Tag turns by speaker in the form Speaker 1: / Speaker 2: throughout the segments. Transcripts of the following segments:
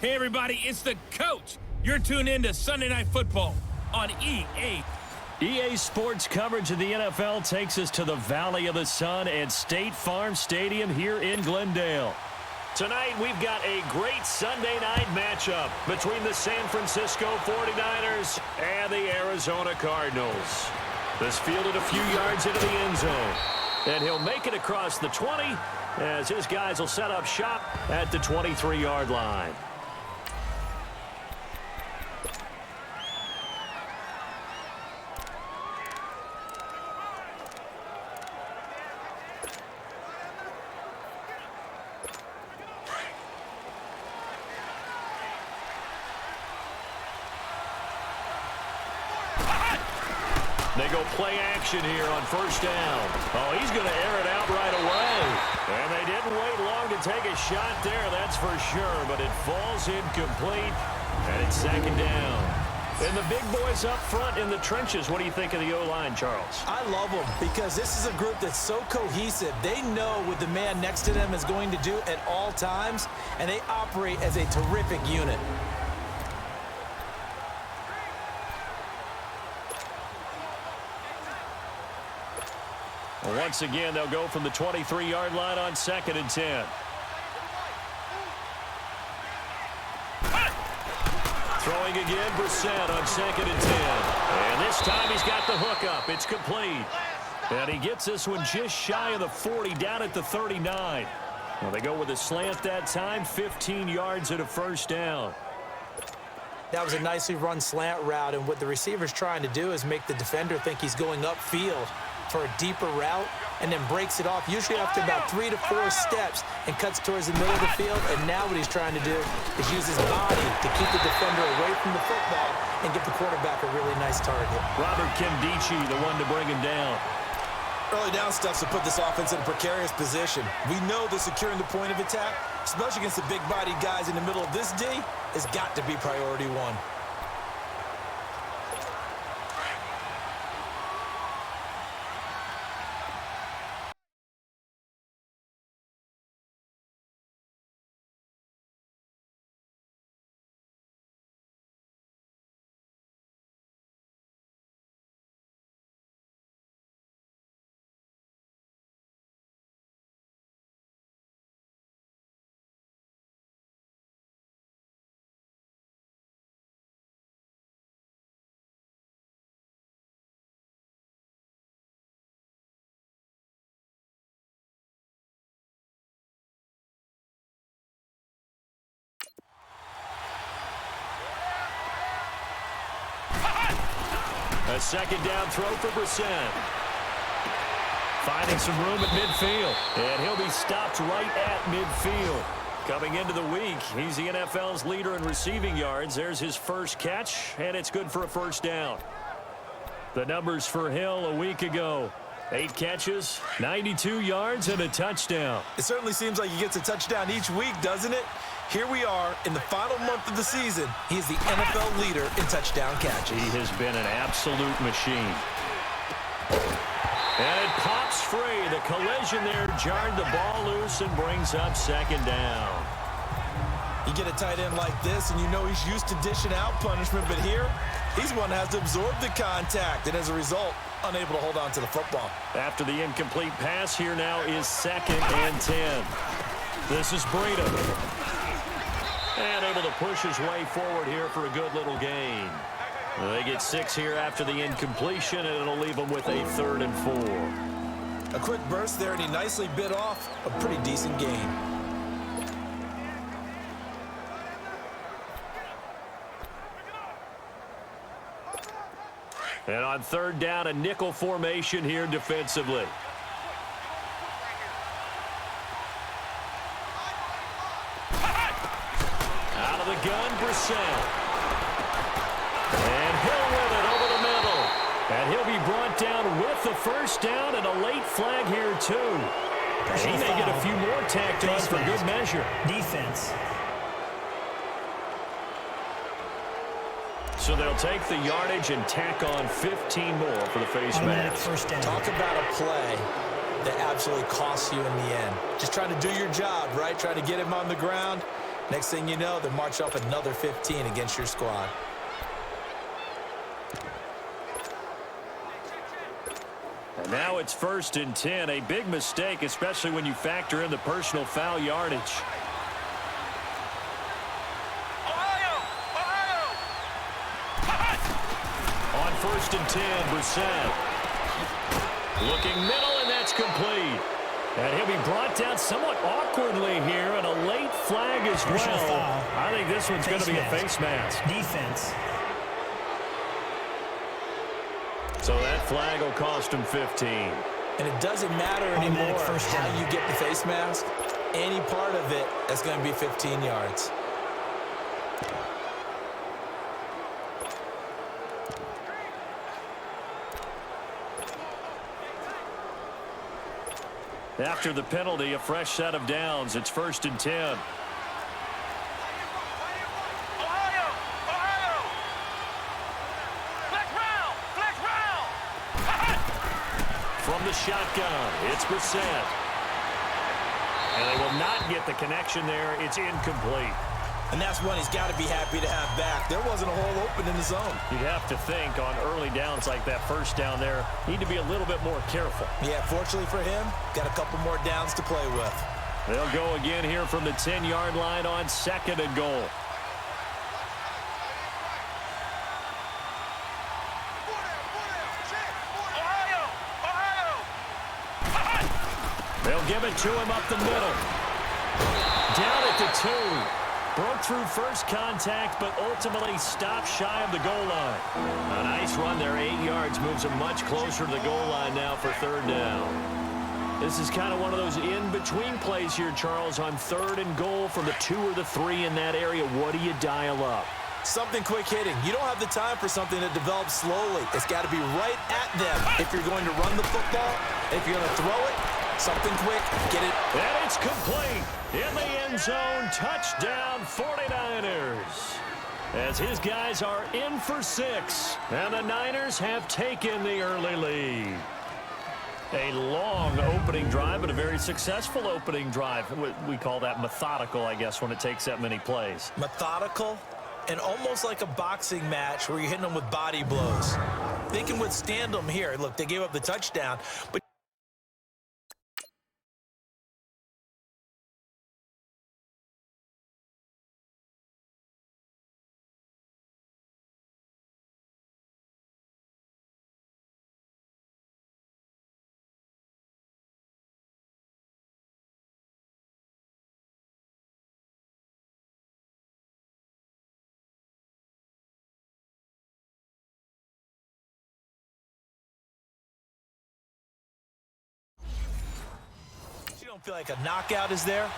Speaker 1: Hey, everybody, it's the coach. You're tuned in to Sunday Night Football on EA.
Speaker 2: EA Sports coverage of the NFL takes us to the Valley of the Sun at State Farm Stadium here in Glendale. Tonight, we've got a great Sunday night matchup between the San Francisco 49ers and the Arizona Cardinals. This fielded a few yards into the end zone, and he'll make it across the 20 as his guys will set up shop at the 23-yard line. They go play action here on first down. Oh, he's going to air it out right away. And they didn't wait long to take a shot there, that's for sure. But it falls incomplete, and it's second down. And the big boys up front in the trenches. What do you think of the O-line, Charles?
Speaker 3: I love them because this is a group that's so cohesive. They know what the man next to them is going to do at all times, and they operate as a terrific unit.
Speaker 2: Once again, they'll go from the 23-yard line on 2nd and 10. Throwing again, Brissett on 2nd and 10. And this time he's got the hook up. It's complete. And he gets this one just shy of the 40, down at the 39. Well, they go with a slant that time, 15 yards and a first down.
Speaker 3: That was a nicely run slant route, and what the receiver's trying to do is make the defender think he's going upfield for a deeper route, and then breaks it off, usually after about 3 to 4 steps, and cuts towards the middle of the field. And now what he's trying to do is use his body to keep the defender away from the football and get the quarterback a really nice target.
Speaker 2: Robert Kimdichie, the one to bring him down.
Speaker 4: Early down stuff to put this offense in a precarious position. We know that securing the point of attack, especially against the big-bodied guys in the middle of this D, has got to be priority one.
Speaker 2: A second down throw for Brissett. Finding some room at midfield. And he'll be stopped right at midfield. Coming into the week, he's the NFL's leader in receiving yards. There's his first catch, and it's good for a first down. The numbers for Hill a week ago. 8 catches, 92 yards, and a touchdown.
Speaker 4: It certainly seems like he gets a touchdown each week, doesn't it? Here we are in the final month of the season. He is the NFL leader in touchdown catches.
Speaker 2: He has been an absolute machine. And it pops free. The collision there jarred the ball loose and brings up second down.
Speaker 4: You get a tight end like this, and you know he's used to dishing out punishment, but here, he's one that has to absorb the contact, and as a result, unable to hold on to the football.
Speaker 2: After the incomplete pass, here now is 2nd and 10. This is Breida. And able to push his way forward here for a good little gain. They get 6 here after the incompletion, and it'll leave them with a 3rd and 4.
Speaker 4: A quick burst there, and he nicely bit off a pretty decent gain.
Speaker 2: And on 3rd down, a nickel formation here defensively. Out of the gun, Brissett. And Hill with it over the middle. And he'll be brought down with the first down, and a late flag here, too. He may get a few more tacked on for good measure.
Speaker 5: Defense.
Speaker 2: So they'll take the yardage and tack on 15 more for the face mask.
Speaker 5: First down.
Speaker 3: Talk about a play that absolutely costs you in the end. Just trying to do your job, right? Trying to get him on the ground. Next thing you know, they're marching up another 15 against your squad.
Speaker 2: And now it's 1st and 10. A big mistake, especially when you factor in the personal foul yardage. On 1st and 10, Brissett. Looking middle, and that's complete. And he'll be brought down somewhat awkwardly here, and a late flag as well. I think this one's going to be a face mask.
Speaker 5: Defense.
Speaker 2: So that flag will cost him 15.
Speaker 3: And it doesn't matter anymore how you get the face mask. Any part of it, that's going to be 15 yards.
Speaker 2: After the penalty, a fresh set of downs. It's 1st and 10. From the shotgun, it's Brissett. And they will not get the connection there. It's incomplete.
Speaker 4: And that's one he's got to be happy to have back. There wasn't a hole open in the zone.
Speaker 2: You'd have to think on early downs like that first down there, need to be a little bit more careful.
Speaker 3: Yeah, fortunately for him, got a couple more downs to play with.
Speaker 2: They'll go again here from the 10-yard line on 2nd and goal. They'll give it to him up the middle. Down at the 2. Broke through first contact, but ultimately stopped shy of the goal line. A nice run there, 8 yards, moves him much closer to the goal line now for 3rd down. This is kind of one of those in-between plays here, Charles, on 3rd and goal from the 2 or the 3 in that area. What do you dial up?
Speaker 3: Something quick hitting. You don't have the time for something that develops slowly. It's got to be right at them if you're going to run the football. If you're going to throw it, something quick, get it.
Speaker 2: And it's complete. In the end zone, touchdown 49ers. As his guys are in for 6. And the Niners have taken the early lead. A long opening drive, but a very successful opening drive. We call that methodical, I guess, when it takes that many plays.
Speaker 3: Methodical and almost like a boxing match where you're hitting them with body blows. They can withstand them here. Look, they gave up the touchdown, but you don't feel like a knockout is there.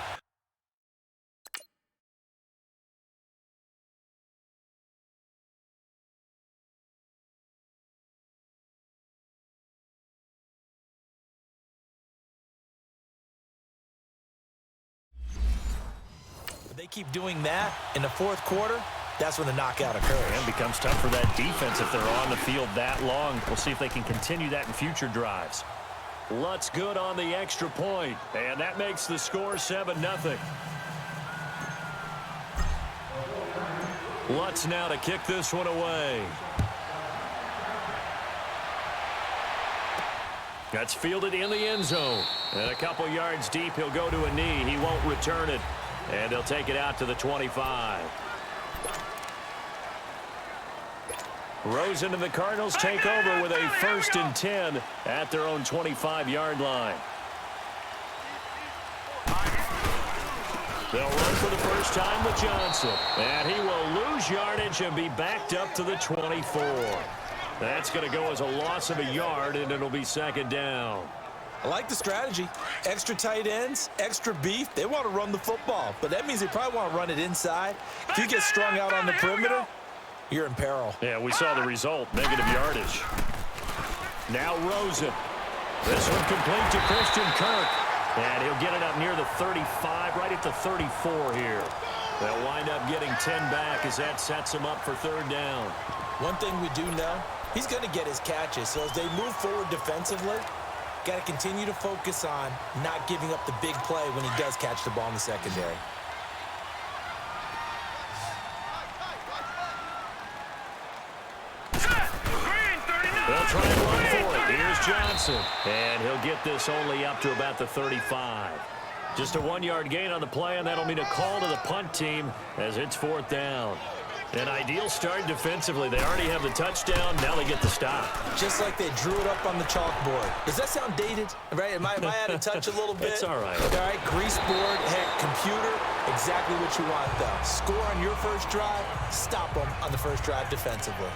Speaker 3: They keep doing that in the 4th quarter. That's when the knockout occurs.
Speaker 2: And it becomes tough for that defense if they're on the field that long. We'll see if they can continue that in future drives. Lutz good on the extra point, and that makes the score 7-0. Lutz now to kick this one away. That's fielded in the end zone. And a couple yards deep, he'll go to a knee. He won't return it. And they'll take it out to the 25. Rosen and the Cardinals take over with a 1st and 10 at their own 25-yard line. They'll run for the first time with Johnson. And he will lose yardage and be backed up to the 24. That's going to go as a loss of a yard, and it'll be 2nd down.
Speaker 3: I like the strategy. Extra tight ends, extra beef. They want to run the football, but that means they probably want to run it inside. If you get strung out on the perimeter, you're in peril.
Speaker 2: Yeah, we saw the result, negative yardage. Now Rosen. This one complete to Christian Kirk. And he'll get it up near the 35, right at the 34 here. They'll wind up getting 10 back as that sets him up for 3rd down.
Speaker 3: One thing we do know, he's going to get his catches. So as they move forward defensively, got to continue to focus on not giving up the big play when he does catch the ball in the secondary.
Speaker 2: They'll try and run for it. Here's Johnson. And he'll get this only up to about the 35. Just a 1-yard gain on the play, and that'll mean a call to the punt team as it's 4th down. An ideal start defensively. They already have the touchdown. Now they get the stop.
Speaker 3: Just like they drew it up on the chalkboard. Does that sound dated? Right? Am I out of touch a little bit?
Speaker 2: It's all right.
Speaker 3: All right, grease board, heck, computer, exactly what you want, though. Score on your first drive, stop them on the first drive defensively.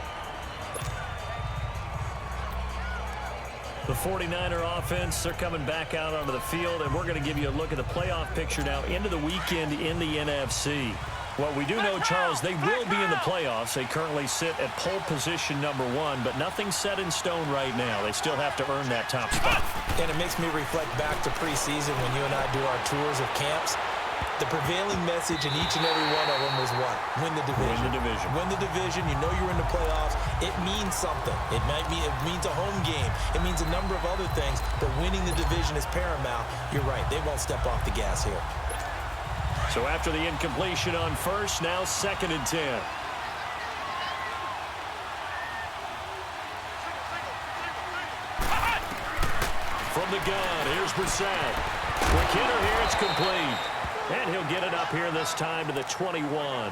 Speaker 2: The 49er offense, they're coming back out onto the field, and we're going to give you a look at the playoff picture now into the weekend in the NFC. Well, we do know, Charles, they will be in the playoffs. They currently sit at pole position number 1, but nothing's set in stone right now. They still have to earn that top spot.
Speaker 3: And it makes me reflect back to preseason when you and I do our tours of camps. The prevailing message in each and every one of them was what? Win the division.
Speaker 2: Win the division.
Speaker 3: Win the division. You know you're in the playoffs. It means something. It means a home game. It means a number of other things, but winning the division is paramount. You're right. They won't step off the gas here.
Speaker 2: So after the incompletion on first, now 2nd and 10. From the gun, here's Brissett. Quick hitter here, it's complete. And he'll get it up here this time to the 21.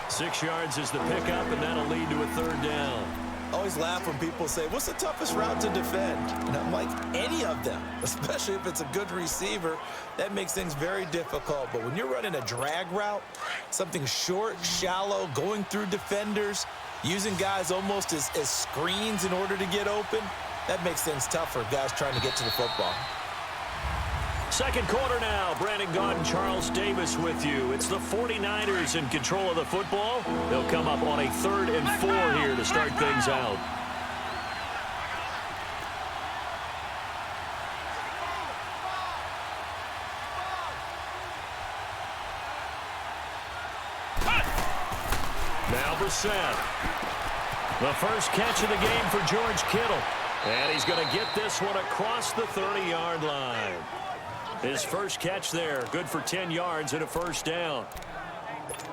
Speaker 2: 6 yards is the pickup, and that'll lead to a 3rd down.
Speaker 4: I always laugh when people say, what's the toughest route to defend? And I'm like, any of them, especially if it's a good receiver. That makes things very difficult. But when you're running a drag route, something short, shallow, going through defenders, using guys almost as screens in order to get open, that makes things tough for guys trying to get to the football.
Speaker 2: 2nd quarter now. Brandon Gaudin, Charles Davis with you. It's the 49ers in control of the football. They'll come up on a 3rd and 4 here to start things out. Now Brissett. The first catch of the game for George Kittle. And he's going to get this one across the 30-yard line. His first catch there, good for 10 yards and a 1st down.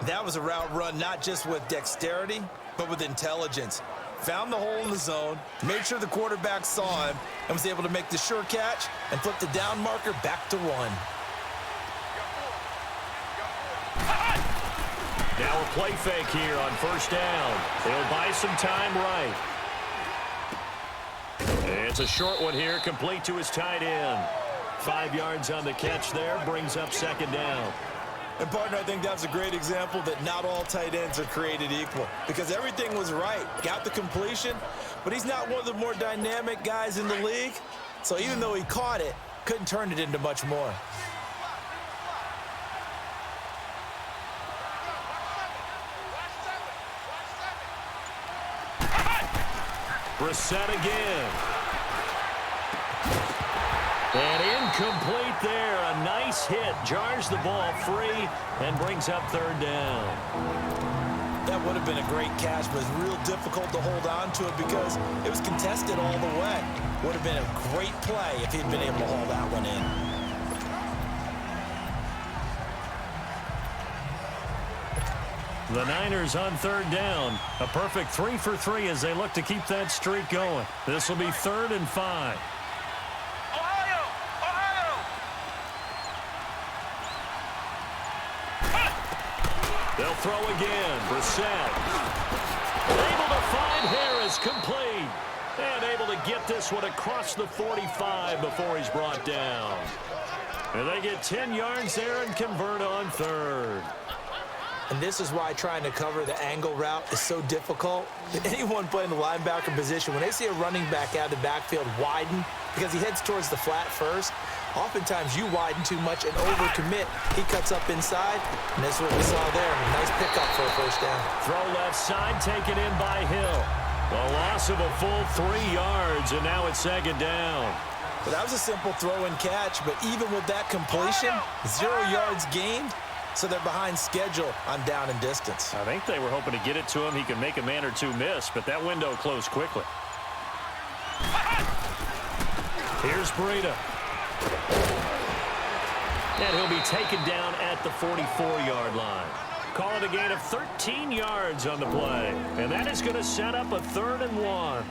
Speaker 4: That was a route run not just with dexterity, but with intelligence. Found the hole in the zone, made sure the quarterback saw him, and was able to make the sure catch and flip the down marker back to 1.
Speaker 2: Now a play fake here on 1st down. They'll buy some time right. It's a short one here, complete to his tight end. 5 yards on the catch there, brings up 2nd down.
Speaker 4: And, partner, I think that's a great example that not all tight ends are created equal because everything was right. Got the completion, but he's not one of the more dynamic guys in the league. So even though he caught it, couldn't turn it into much more.
Speaker 2: Brissett again. And incomplete there. A nice hit. Jars the ball free and brings up 3rd down.
Speaker 4: That would have been a great catch, but it's real difficult to hold on to it because it was contested all the way. Would have been a great play if he'd been able to haul that one in.
Speaker 2: The Niners on 3rd down. A perfect 3 for 3 as they look to keep that streak going. This will be 3rd and 5. They'll throw again. Brissett. Able to find Harris, complete. And able to get this one across the 45 before he's brought down. And they get 10 yards there and convert on 3rd.
Speaker 3: And this is why trying to cover the angle route is so difficult. Anyone playing the linebacker position, when they see a running back out of the backfield widen because he heads towards the flat first, oftentimes you widen too much and overcommit. He cuts up inside, and that's what we saw there. A nice pickup for a 1st down.
Speaker 2: Throw left side, taken in by Hill. A loss of a full 3 yards, and now it's 2nd down.
Speaker 4: But that was a simple throw and catch, but even with that completion, 0 yards gained. So they're behind schedule on down and distance.
Speaker 2: I think they were hoping to get it to him. He could make a man or two miss, but that window closed quickly. Here's Breida. And he'll be taken down at the 44-yard line. Call it a gain of 13 yards on the play. And that is going to set up a 3rd and 1.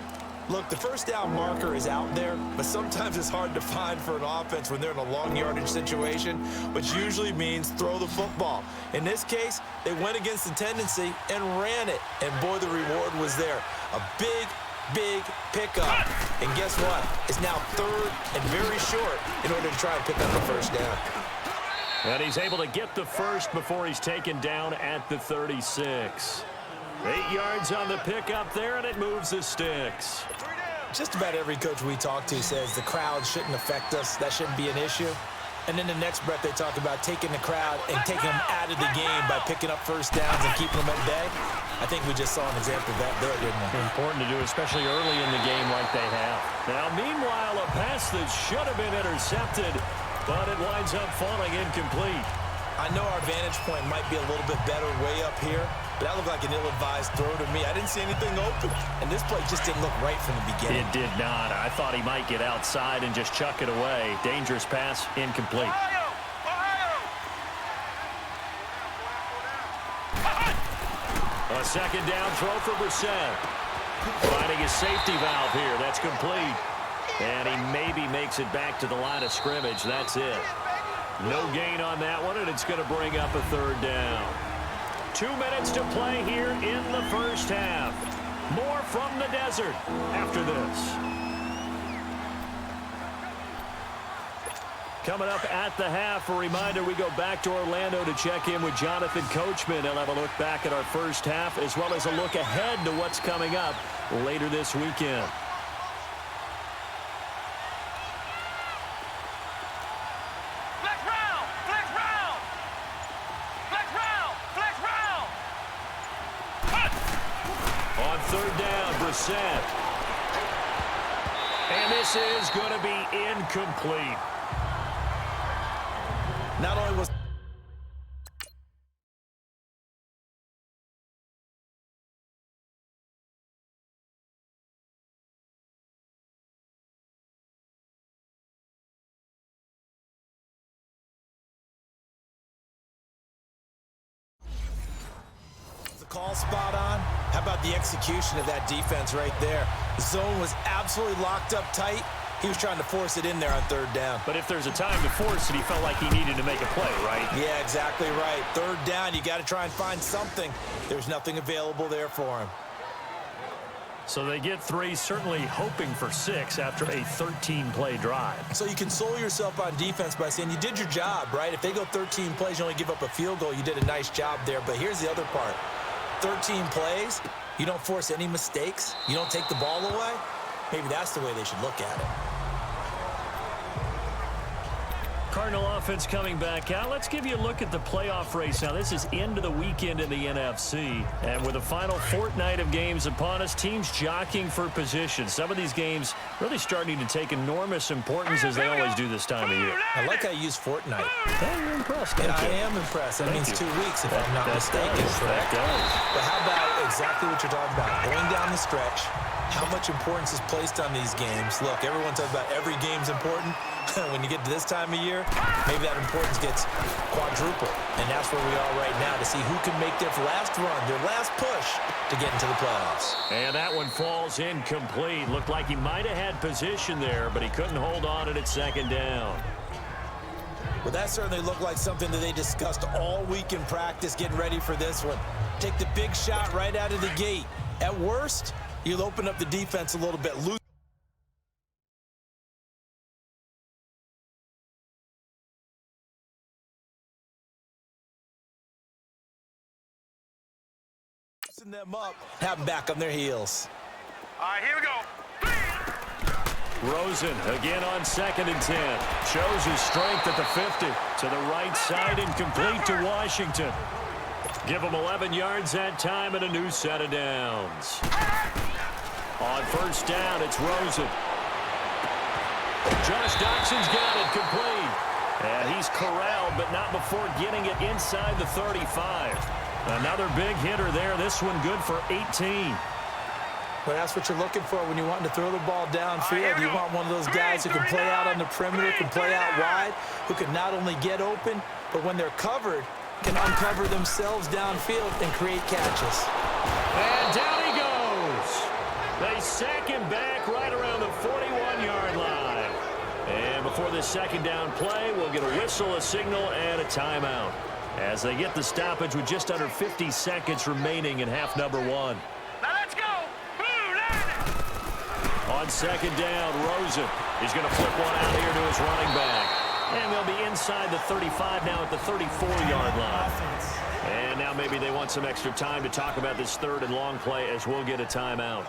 Speaker 4: Look, the first down marker is out there, but sometimes it's hard to find for an offense when they're in a long yardage situation, which usually means throw the football. In this case, they went against the tendency and ran it, and boy, the reward was there. A big pickup. And guess what? It's now third and very short in order to try and pick up the first down.
Speaker 2: And he's able to get the first before he's taken down at the 36. 8 yards on the pickup there, and it moves the sticks.
Speaker 4: Just about every coach we talk to says the crowd shouldn't affect us. That shouldn't be an issue. And then the next breath, they talk about taking the crowd and taking them out of the game by picking up first downs and keeping them at bay. I think we just saw an example of that there, didn't we?
Speaker 2: Important to do, especially early in the game like they have. Now, meanwhile, a pass that should have been intercepted, but it winds up falling incomplete.
Speaker 4: I know our vantage point might be a little bit better way up here, but that looked like an ill-advised throw to me. I didn't see anything open, and this play just didn't look right from the beginning.
Speaker 2: It did not. I thought he might get outside and just chuck it away. Dangerous pass, incomplete. A second down throw for Brissett. Finding his safety valve here. That's complete. And he maybe makes it back to the line of scrimmage. That's it. No gain on that one, and it's going to bring up a third down. 2 minutes to play here in the first half. More from the desert after this. Coming up at the half, a reminder, we go back to Orlando to check in with Jonathan Coachman. He'll have a look back at our first half as well as a look ahead to what's coming up later this weekend. Third down, Brissett. And this is going to be incomplete.
Speaker 4: Not only was the call spot on, how about the execution of that defense right there? The zone was absolutely locked up tight. He was trying to force it in there on third down.
Speaker 2: But if there's a time to force it, he felt like he needed to make a play, right?
Speaker 4: Yeah, exactly right. Third down, you got to try and find something. There's nothing available there for him.
Speaker 2: So they get 3, certainly hoping for 6 after a 13-play drive.
Speaker 4: So you console yourself on defense by saying you did your job, right? If they go 13 plays, you only give up a field goal, you did a nice job there. But here's the other part. 13 plays, you don't force any mistakes, you don't take the ball away. Maybe that's the way they should look at it.
Speaker 2: Cardinal offense coming back out. Let's give you a look at the playoff race. Now, this is into the weekend in the NFC. And with the final fortnight of games upon us, teams jockeying for position. Some of these games really starting to take enormous importance as they always do this time of year.
Speaker 4: I like how you use fortnight.
Speaker 2: Well, you're impressed.
Speaker 4: And I am impressed. That means 2 weeks, if I'm not mistaken, correct? But how about exactly what you're talking about? Going down the stretch, how much importance is placed on these games. Look, everyone talks about every game's important. When you get to this time of year, maybe that importance gets quadrupled. And that's where we are right now to see who can make their last run, their last push to get into the playoffs.
Speaker 2: And that one falls incomplete. Looked like he might have had position there, but he couldn't hold on at second down.
Speaker 4: Well, that certainly looked like something that they discussed all week in practice getting ready for this one. Take the big shot right out of the gate. At worst, you'll open up the defense a little bit. Loosen them up, have them back on their heels.
Speaker 5: All right, here we go.
Speaker 2: Rosen again on 2nd and 10. Shows his strength at the 50. To the right side and complete to Washington. Give him 11 yards that time and a new set of downs. On first down, it's Rosen. Josh Doxson's got it complete. And he's corralled, but not before getting it inside the 35. Another big hitter there. This one good for 18.
Speaker 3: But that's what you're looking for when you want to throw the ball downfield. You want one of those guys who can play out on the perimeter, can play out wide, who can not only get open, but when they're covered, can uncover themselves downfield and create catches.
Speaker 2: And down he goes. They sack him back right around the 41-yard line. And before this second down play, we'll get a whistle, a signal, and a timeout as they get the stoppage with just under 50 seconds remaining in half number one.
Speaker 1: Now let's go.
Speaker 2: On second down, Rosen is going to flip one out here to his running back. And they'll be inside the 35 now at the 34-yard line. And now maybe they want some extra time to talk about this third and long play as we'll get a timeout,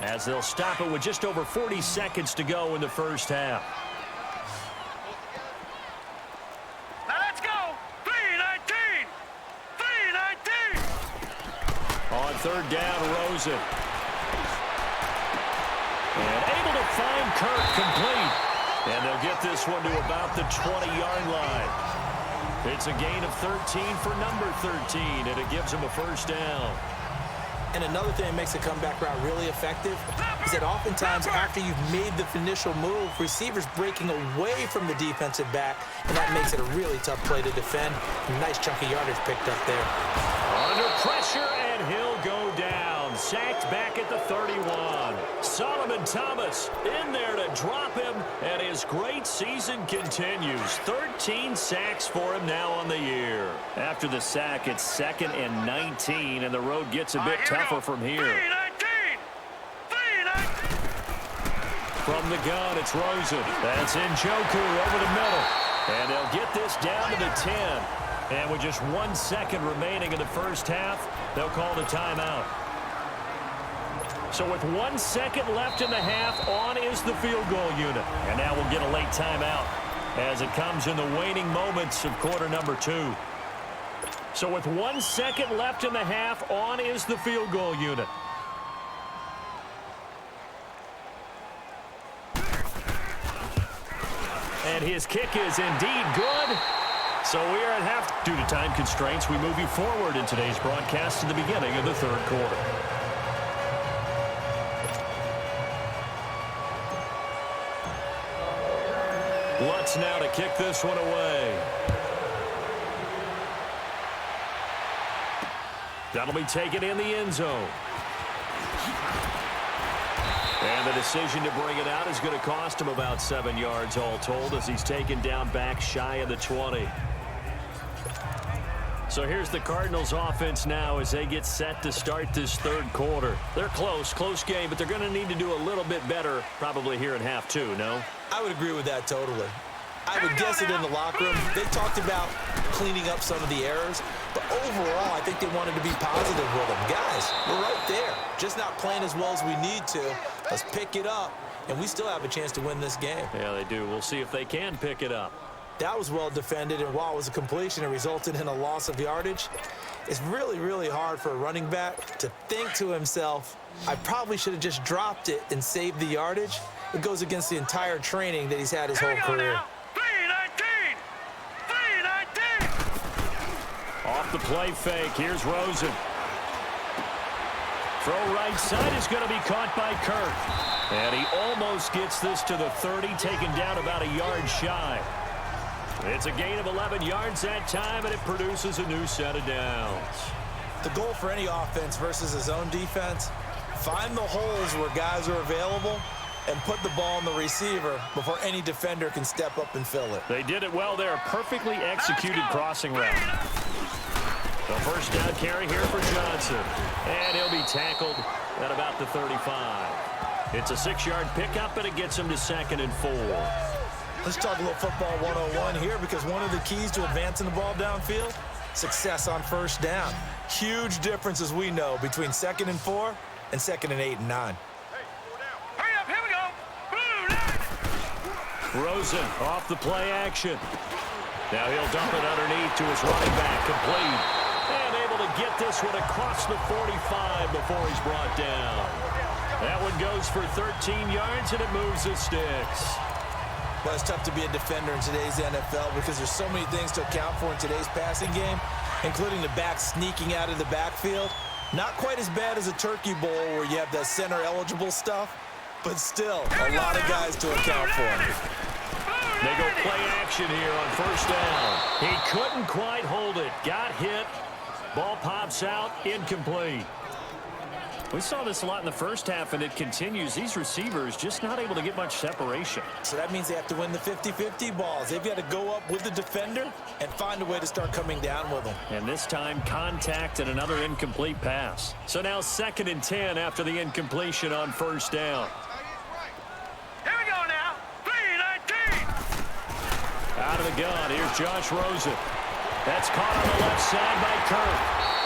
Speaker 2: as they'll stop it with just over 40 seconds to go in the first half.
Speaker 1: Now let's go. 3-19. 3-19.
Speaker 2: On third down, Rosen. And able to find Kirk complete. And they'll get this one to about the 20-yard line. It's a gain of 13 for number 13, and it gives him a first down.
Speaker 3: And another thing that makes a comeback route really effective is that oftentimes after you've made the initial move, receivers breaking away from the defensive back, and that makes it a really tough play to defend. Nice chunk of yardage picked up there.
Speaker 2: Under pressure, and he'll go down. Sacked back at the 31. Solomon Thomas in there to drop him, and his great season continues. 13 sacks for him now on the year. After the sack, it's 2nd and 19, and the road gets a bit tougher from here.
Speaker 1: 3-19.
Speaker 2: From the gun, it's Rosen. That's Njoku over the middle. And they'll get this down to the 10. And with just 1 second remaining in the first half, they'll call the timeout. So with 1 second left in the half, on is the field goal unit. And now we'll get a late timeout as it comes in the waning moments of quarter number 2. So with 1 second left in the half, on is the field goal unit. And his kick is indeed good. So we are at half. Due to time constraints, we move you forward in today's broadcast to the beginning of the third quarter. Lutz now to kick this one away. That'll be taken in the end zone. And the decision to bring it out is going to cost him about 7 yards all told as he's taken down back shy of the 20. So here's the Cardinals offense now as they get set to start this third quarter. They're close game, but they're going to need to do a little bit better probably here in half 2, no?
Speaker 3: I would agree with that totally. I would guess it in the locker room. They talked about cleaning up some of the errors, but overall, I think they wanted to be positive with them. Guys, we're right there. Just not playing as well as we need to. Let's pick it up, and we still have a chance to win this game.
Speaker 2: Yeah, they do. We'll see if they can pick it up.
Speaker 3: That was well defended, and while it was a completion, it resulted in a loss of yardage. It's really, really hard for a running back to think to himself, I probably should have just dropped it and saved the yardage. It goes against the entire training that he's had his whole career.
Speaker 1: 3-19. 3-19.
Speaker 2: Off the play fake, here's Rosen. Throw right side is going to be caught by Kirk. And he almost gets this to the 30, taken down about a yard shy. It's a gain of 11 yards that time, and it produces a new set of downs.
Speaker 3: The goal for any offense versus his own defense, find the holes where guys are available and put the ball on the receiver before any defender can step up and fill it.
Speaker 2: They did it well there. Perfectly executed crossing route. The first down carry here for Johnson. And he'll be tackled at about the 35. It's a 6-yard pickup, and it gets him to 2nd and 4.
Speaker 3: Let's talk a little football 101 here, because one of the keys to advancing the ball downfield, success on first down. Huge difference, as we know, between 2nd and 4 and 2nd and 8 and 9.
Speaker 1: Hurry up, here we go.
Speaker 2: Rosen off the play action. Now he'll dump it underneath to his running back, complete. And able to get this one across the 45 before he's brought down. That one goes for 13 yards, and it moves the sticks.
Speaker 3: Well, it's tough to be a defender in today's NFL because there's so many things to account for in today's passing game, including the back sneaking out of the backfield. Not quite as bad as a turkey bowl where you have the center-eligible stuff, but still a lot of guys to account for.
Speaker 2: They go play action here on first down. He couldn't quite hold it. Got hit. Ball pops out. Incomplete. We saw this a lot in the first half, and it continues. These receivers just not able to get much separation.
Speaker 4: So that means they have to win the 50-50 balls. They've got to go up with the defender and find a way to start coming down with them.
Speaker 2: And this time, contact and another incomplete pass. So now 2nd and 10 after the incompletion on 1st down.
Speaker 1: Here we go now. 3-19.
Speaker 2: Out of the gun, here's Josh Rosen. That's caught on the left side by Kirk.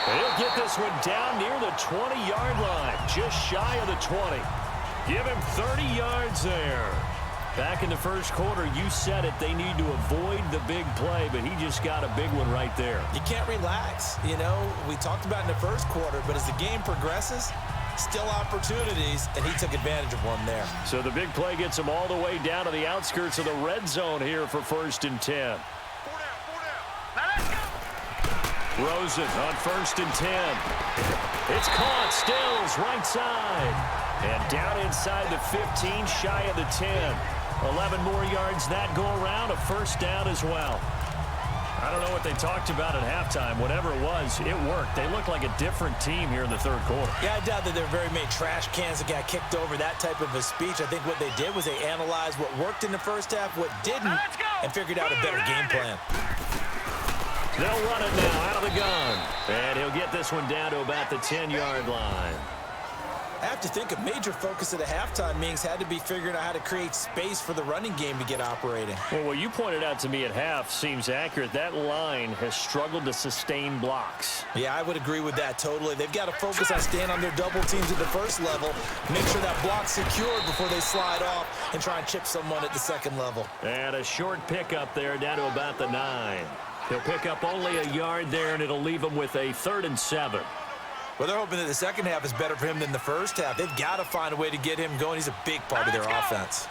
Speaker 2: And he'll get this one down near the 20-yard line, just shy of the 20. Give him 30 yards there. Back in the first quarter, you said it, they need to avoid the big play, but he just got a big one right there.
Speaker 4: You can't relax. You know, we talked about in the first quarter, but as the game progresses, still opportunities, and he took advantage of one there.
Speaker 2: So the big play gets him all the way down to the outskirts of the red zone here for 1st and 10. Rosen on 1st and 10. It's caught. Stills right side. And down inside the 15, shy of the 10. 11 more yards that go around. A 1st down as well. I don't know what they talked about at halftime. Whatever it was, it worked. They look like a different team here in the 3rd quarter.
Speaker 4: Yeah, I doubt that there were very many trash cans that got kicked over, that type of a speech. I think what they did was they analyzed what worked in the first half, what didn't, and figured out a better game plan.
Speaker 2: They'll run it now out of the gun. And he'll get this one down to about the 10-yard line.
Speaker 4: I have to think a major focus of the halftime meetings had to be figuring out how to create space for the running game to get operating.
Speaker 2: Well, what you pointed out to me at half seems accurate. That line has struggled to sustain blocks.
Speaker 4: Yeah, I would agree with that totally. They've got to focus on staying on their double teams at the first level, make sure that block's secured before they slide off and try and chip someone at the 2nd level.
Speaker 2: And a short pickup there down to about the 9. He'll pick up only a yard there, and it'll leave him with a 3rd and 7.
Speaker 4: Well, they're hoping that the second half is better for him than the first half. They've got to find a way to get him going. He's a big part of their offense.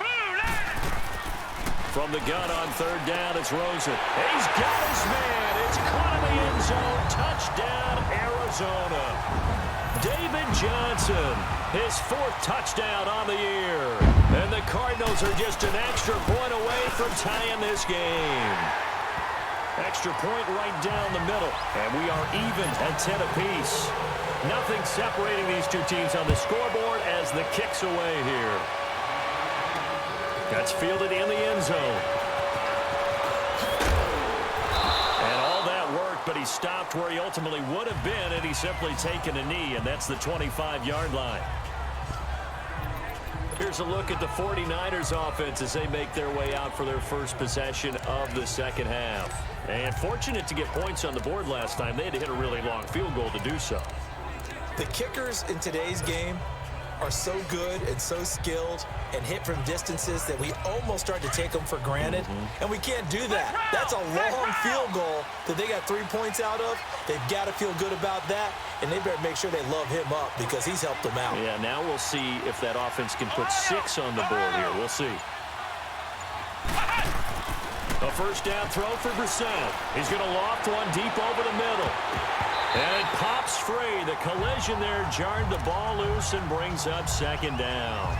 Speaker 2: From the gun on 3rd down, it's Rosen. He's got his man. It's caught in the end zone. Touchdown, Arizona. David Johnson, his 4th touchdown on the year. And the Cardinals are just an extra point away from tying this game. Extra point right down the middle. And we are even at 10 apiece. Nothing separating these two teams on the scoreboard as the kick's away here. That's fielded in the end zone. And all that worked, but he stopped where he ultimately would have been, and he's simply taken a knee, and that's the 25-yard line. Here's a look at the 49ers offense as they make their way out for their first possession of the second half. And fortunate to get points on the board last time. They had to hit a really long field goal to do so.
Speaker 4: The kickers in today's game are so good and so skilled and hit from distances that we almost start to take them for granted, and we can't do that. That's a long field goal that they got 3 points out of. They've got to feel good about that, and they better make sure they love him up because he's helped them out.
Speaker 2: Yeah, now we'll see if that offense can put 6 on the board here. We'll see. A 1st down throw for Brissett. He's going to loft one deep over the middle. And it pops free. The collision there jarred the ball loose and brings up 2nd down.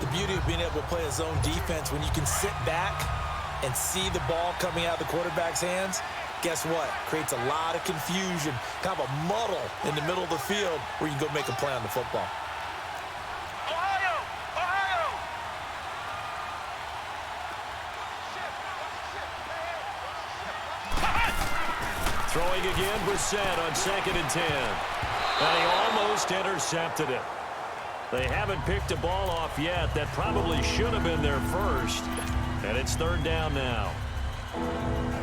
Speaker 4: The beauty of being able to play a zone defense when you can sit back and see the ball coming out of the quarterback's hands, guess what? Creates a lot of confusion, kind of a muddle in the middle of the field where you can go make a play on the football.
Speaker 2: Throwing again, Brissett on 2nd and 10. And he almost intercepted it. They haven't picked a ball off yet. That probably should have been their first. And it's 3rd down now.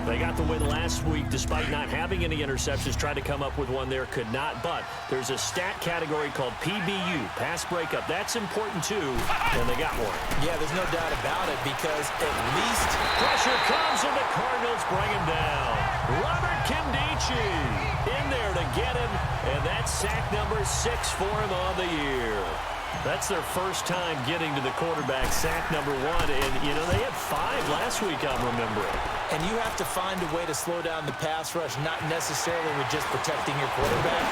Speaker 2: They got the win last week despite not having any interceptions. Tried to come up with one there, could not. But there's a stat category called PBU, pass breakup. That's important too, and they got one.
Speaker 4: Yeah, there's no doubt about it because at least
Speaker 2: pressure comes and the Cardinals bring him down. Robert Kindici in there to get him, and that's sack number 6 for him on the year. That's their first time getting to the quarterback, sack number 1. And, you know, they had 5 last week, I'm remembering.
Speaker 4: And you have to find a way to slow down the pass rush, not necessarily with just protecting your quarterback,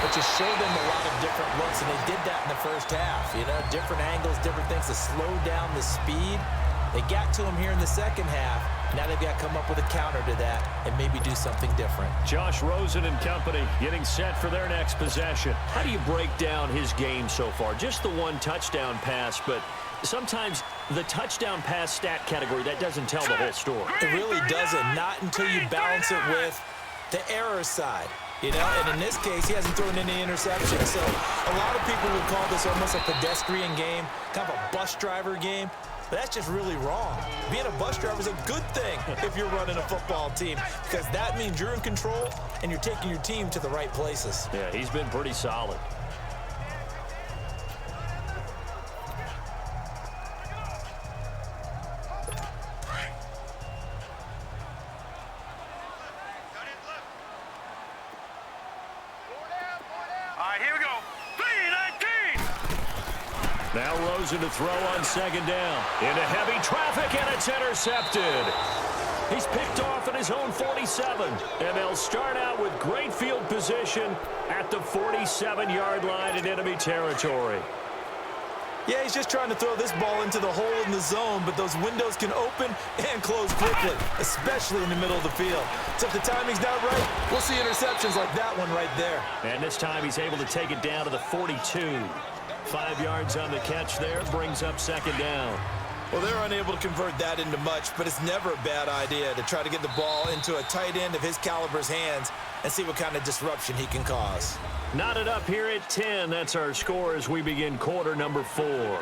Speaker 4: but just show them a lot of different looks. And they did that in the first half, you know, different angles, different things to slow down the speed. They got to him here in the second half,
Speaker 3: Now they've got to come up with a counter to that and maybe do something different.
Speaker 2: Josh Rosen and company getting set for their next possession. How do you break down his game so far? Just the one touchdown pass, but sometimes the touchdown pass stat category, that doesn't tell the whole story.
Speaker 3: It really doesn't, not until you balance it with the error side. You know, and in this case, he hasn't thrown any interceptions. So a lot of people would call this almost a pedestrian game, kind of a bus driver game. But that's just really wrong. Being a bus driver is a good thing if you're running a football team, because that means you're in control and you're taking your team to the right places.
Speaker 2: Yeah, he's been pretty solid. Now Rosen to throw on second down. Into heavy traffic, and it's intercepted. He's picked off at his own 47. And they'll start out with great field position at the 47-yard line in enemy territory.
Speaker 3: Yeah, he's just trying to throw this ball into the hole in the zone, but those windows can open and close quickly, especially in the middle of the field. So if the timing's not right, we'll see interceptions like that one right there.
Speaker 2: And this time he's able to take it down to the 42. 5 yards on the catch there, brings up second down.
Speaker 4: Well, they're unable to convert that into much, but it's never a bad idea to try to get the ball into a tight end of his caliber's hands and see what kind of disruption he can cause.
Speaker 2: Knotted up here at 10. That's our score as we begin quarter number 4.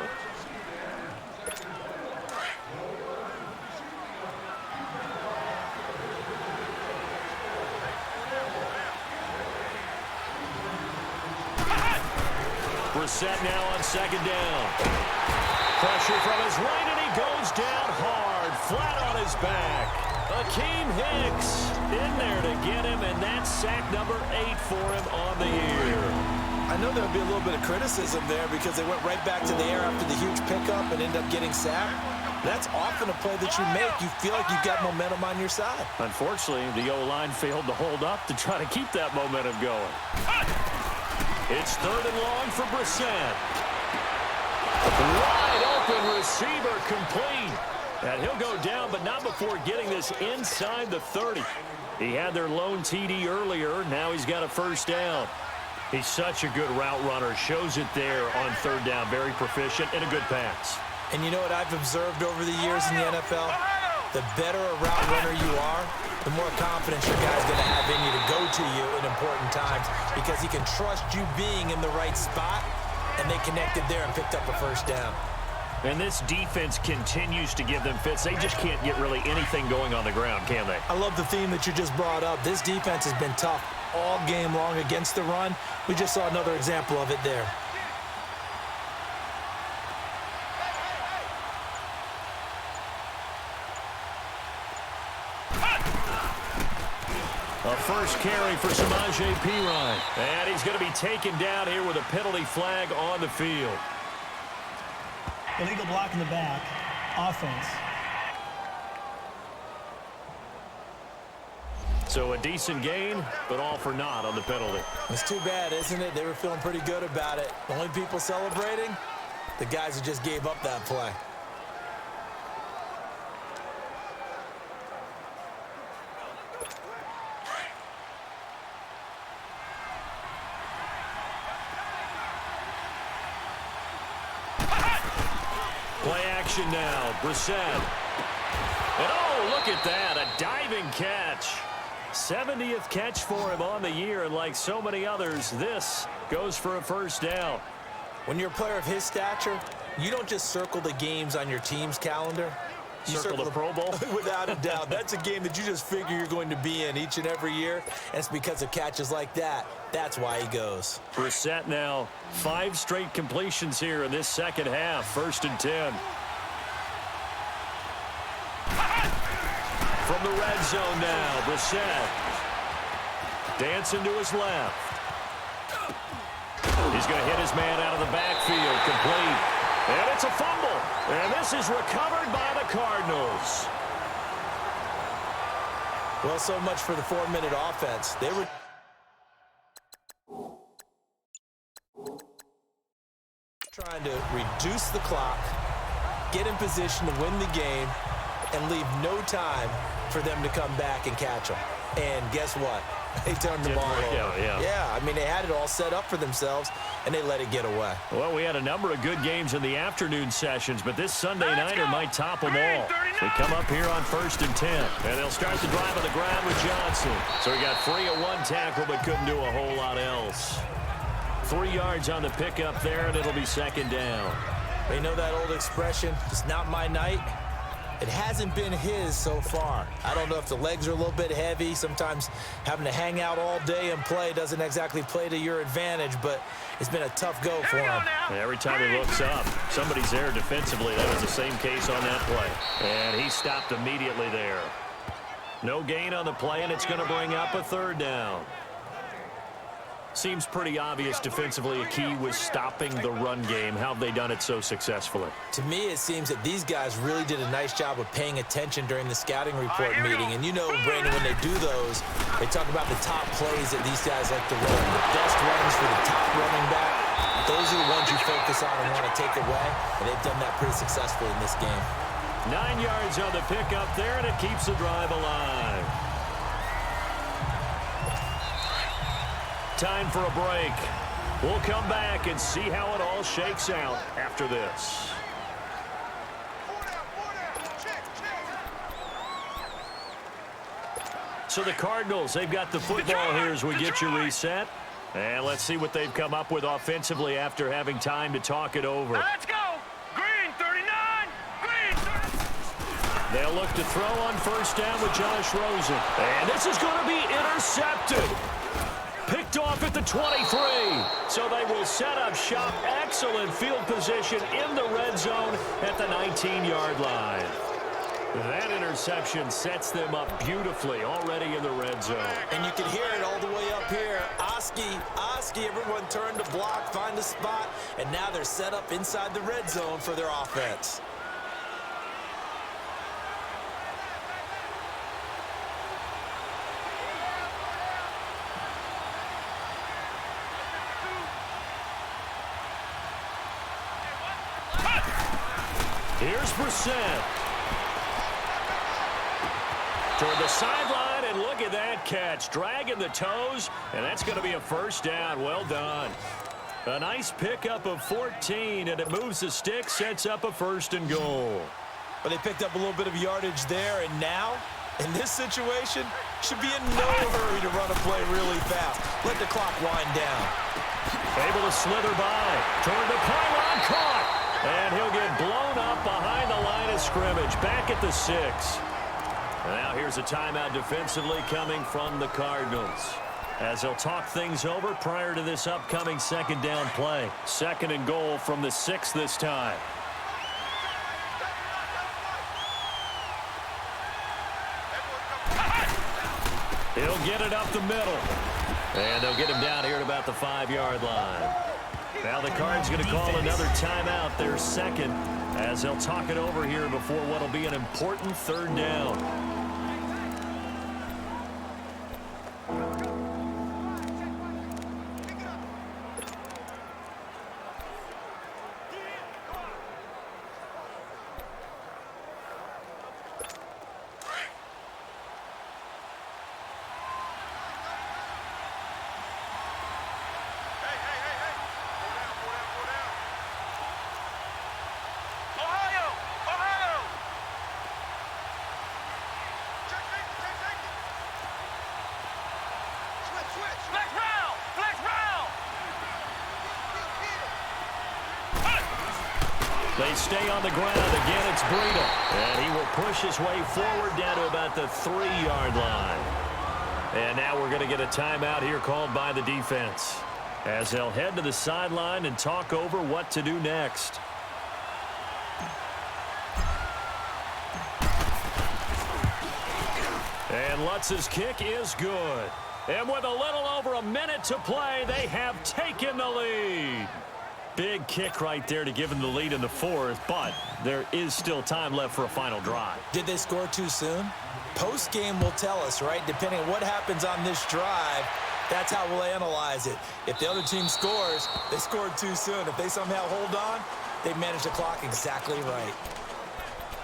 Speaker 2: Brissett now on second down. Pressure from his right, and he goes down hard, flat on his back. Akeem Hicks in there to get him, and that's sack number 8 for him on the year.
Speaker 4: I know there'll be a little bit of criticism there because they went right back to the air after the huge pickup and ended up getting sacked. That's often a play that you make. You feel like you've got momentum on your side.
Speaker 2: Unfortunately, the O-line failed to hold up to try to keep that momentum going. It's third and long for Brissett. Wide open receiver complete. And he'll go down, but not before getting this inside the 30. He had their lone TD earlier. Now he's got a first down. He's such a good route runner. Shows it there on third down. Very proficient and a good pass.
Speaker 3: And you know what I've observed over the years in the NFL? The better a route runner you are, the more confidence your guy's going to have in you to go to you in important times, because he can trust you being in the right spot, and they connected there and picked up a first down.
Speaker 2: And this defense continues to give them fits. They just can't get really anything going on the ground, can they?
Speaker 3: I love the theme that you just brought up. This defense has been tough all game long against the run. We just saw another example of it there.
Speaker 2: A first carry for Samaje Perine. And he's going to be taken down here with a penalty flag on the field.
Speaker 5: Illegal block in the back. Offense.
Speaker 2: So a decent gain, but all for naught on the penalty.
Speaker 3: It's too bad, isn't it? They were feeling pretty good about it. The only people celebrating, the guys who just gave up that play.
Speaker 2: Play action now. Brissett. And oh, look at that. A diving catch. 70th catch for him on the year, and like so many others, this goes for a first down.
Speaker 3: When you're a player of his stature, you don't just circle the games on your team's calendar. You
Speaker 2: Circle the Pro Bowl?
Speaker 3: Without a doubt. That's a game that you just figure you're going to be in each and every year. And it's because of catches like that. That's why he goes.
Speaker 2: Brissett now 5 straight completions here in this second half. 1st and 10. From the red zone now, Brissett. Dancing to his left. He's going to hit his man out of the backfield. Complete. And it's a fumble. And this is recovered by the Cardinals.
Speaker 3: Well, so much for the 4-minute offense. They were trying to reduce the clock, get in position to win the game, and leave no time for them to come back and catch them. And guess what? They turned the ball over. Yeah, I mean, they had it all set up for themselves, and they let it get away.
Speaker 2: Well, we had a number of good games in the afternoon sessions, but this Sunday nighter might top them all. They come up here on 1st and 10, and they'll start the drive on the ground with Johnson. So he got free of one tackle, but couldn't do a whole lot else. 3 yards on the pickup there, and it'll be 2nd down.
Speaker 3: They know that old expression, it's not my night. It hasn't been his so far. I don't know if the legs are a little bit heavy. Sometimes having to hang out all day and play doesn't exactly play to your advantage, but it's been a tough go for him.
Speaker 2: Every time he looks up, somebody's there defensively. That was the same case on that play. And he stopped immediately there. No gain on the play, and it's going to bring up a 3rd down. Seems pretty obvious defensively a key was stopping the run game. How have they done it so successfully?
Speaker 3: To me, it seems that these guys really did a nice job of paying attention during the scouting report meeting. And you know, Brandon, when they do those, they talk about the top plays that these guys like to run. The best runs for the top running back. Those are the ones you focus on and want to take away. And they've done that pretty successfully in this game.
Speaker 2: 9 yards on the pickup there, and it keeps the drive alive. Time for a break. We'll come back and see how it all shakes out after this. So the Cardinals, they've got the football here as we get you reset. And let's see what they've come up with offensively after having time to talk it over.
Speaker 1: Let's go. Green 39. Green 39.
Speaker 2: They'll look to throw on 1st down with Josh Rosen. And this is going to be intercepted. Picked off at the 23. So they will set up shop. Excellent field position in the red zone at the 19-yard line. That interception sets them up beautifully already in the red zone.
Speaker 3: And you can hear it all the way up here. Oski, everyone turned to block, find a spot, and now they're set up inside the red zone for their offense.
Speaker 2: Here's Brissett. Toward the sideline, and look at that catch. Dragging the toes, and that's going to be a 1st down. Well done. A nice pickup of 14, and it moves the stick, sets up a 1st and goal.
Speaker 3: But they picked up a little bit of yardage there, and now, in this situation, should be in no hurry to run a play really fast. Let the clock wind down.
Speaker 2: Able to slither by. Toward the pylon, caught. And he'll get blown up behind the line of scrimmage. Back at the 6. Now here's a timeout defensively coming from the Cardinals, as they'll talk things over prior to this upcoming 2nd down play. 2nd and goal from the 6 this time. He'll get it up the middle. And they'll get him down here at about the 5-yard line. Now the Cards going to call another timeout, their 2nd, as they'll talk it over here before what will be an important 3rd down. They stay on the ground. Again, it's Breida. And he will push his way forward down to about the 3-yard line. And now we're going to get a timeout here called by the defense, as they'll head to the sideline and talk over what to do next. And Lutz's kick is good. And with a little over a minute to play, they have taken the lead. Big kick right there to give them the lead in the 4th, but there is still time left for a final drive.
Speaker 3: Did they score too soon? Post-game will tell us, right? Depending on what happens on this drive, that's how we'll analyze it. If the other team scores, they scored too soon. If they somehow hold on, they manage the clock exactly right.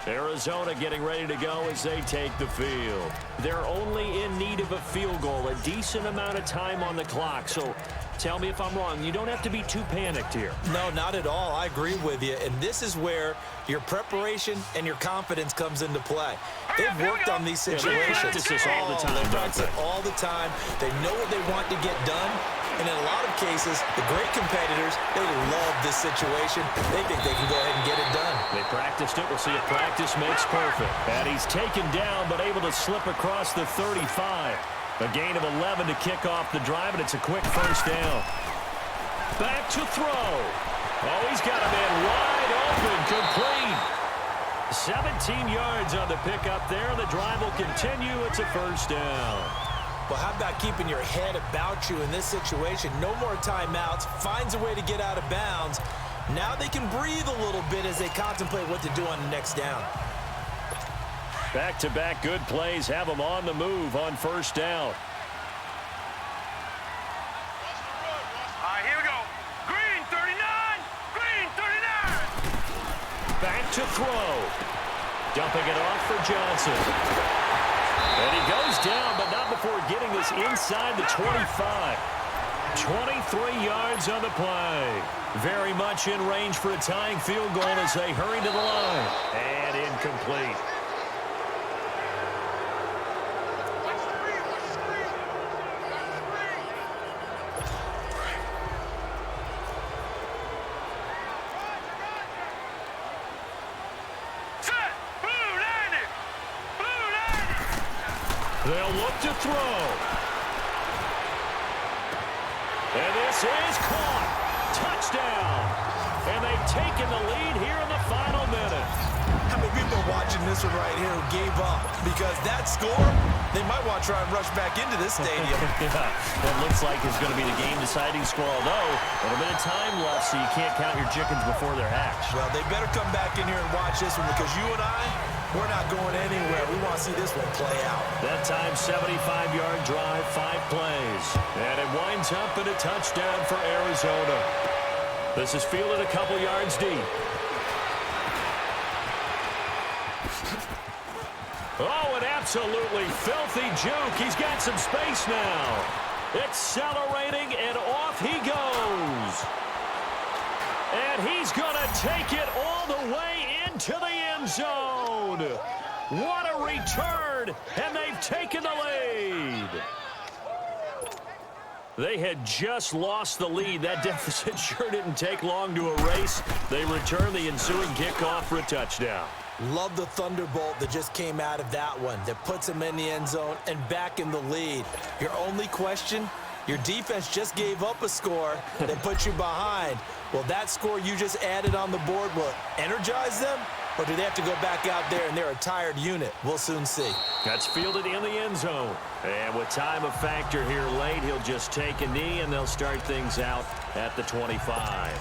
Speaker 2: Arizona getting ready to go as they take the field. They're only in need of a field goal, a decent amount of time on the clock. So tell me if I'm wrong. You don't have to be too panicked here.
Speaker 3: No, not at all. I agree with you. And this is where your preparation and your confidence comes into play. They've worked on these situations.
Speaker 2: They practice this all the time.
Speaker 3: They practice it all the time. They know what they want to get done. And in a lot of cases, the great competitors, they love this situation. They think they can go ahead and get it done.
Speaker 2: They practiced it. We'll see if practice makes perfect. And he's taken down, but able to slip across the 35. A gain of 11 to kick off the drive, and it's a quick first down. Back to throw. Oh, he's got a man wide open, complete. 17 yards on the pickup there, and the drive will continue. It's a first down.
Speaker 3: Well, how about keeping your head about you in this situation? No more timeouts. Finds a way to get out of bounds. Now they can breathe a little bit as they contemplate what to do on the next down.
Speaker 2: Back-to-back good plays have them on the move on first down.
Speaker 1: Here we go. Green 39. Green 39.
Speaker 2: Back to throw. Dumping it off for Johnson. And he goes down, but not before getting this inside the 25. 23 yards on the play. Very much in range for a tying field goal as they hurry to the line. And incomplete. They'll look to throw. And this is caught. Touchdown. And they've taken the lead here in the final minutes.
Speaker 4: How many people are watching this one right here who gave up? Because that score, they might want to try and rush back into this stadium.
Speaker 2: Yeah, that looks like it's going to be the game-deciding score, although a little bit of time left, so you can't count your chickens before they're hatched.
Speaker 4: Well, they better come back in here and watch this one because you and I, we're not going anywhere. We want to see this one play out.
Speaker 2: That time, 75-yard drive, 5 plays. And it winds up in a touchdown for Arizona. This is fielded a couple yards deep. Oh, an absolutely filthy juke. He's got some space now. Accelerating, and off he goes. And he's going to take it all the way into the end zone. What a return, and they've taken the lead. They had just lost the lead. That deficit sure didn't take long to erase. They return the ensuing kickoff for a touchdown.
Speaker 3: Love the thunderbolt that just came out of that one that puts them in the end zone and back in the lead. Your only question, your defense just gave up a score that put you behind. Will that score you just added on the board will energize them? Or do they have to go back out there and they're a tired unit? We'll soon see.
Speaker 2: That's fielded in the end zone. And with time a factor here late, he'll just take a knee and they'll start things out at the 25.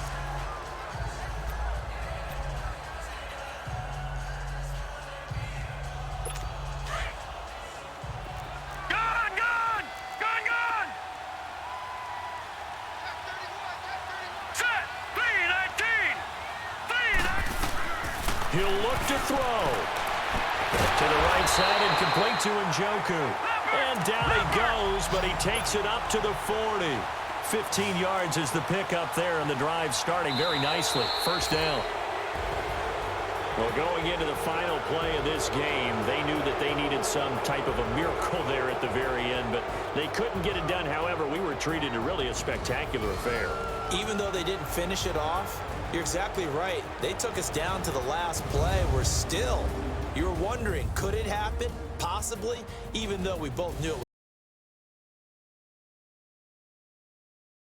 Speaker 2: He'll look to throw. To the right side and complete to Njoku. And down he goes, but he takes it up to the 40. 15 yards is the pickup there, and the drive starting very nicely. First down. Well, going into the final play of this game, they knew that they needed some type of a miracle there at the very end, but they couldn't get it done. However, we were treated to really a spectacular affair.
Speaker 3: Even though they didn't finish it off, you're exactly right. They took us down to the last play. We're still, you were wondering, could it happen? Possibly, even though we both knew it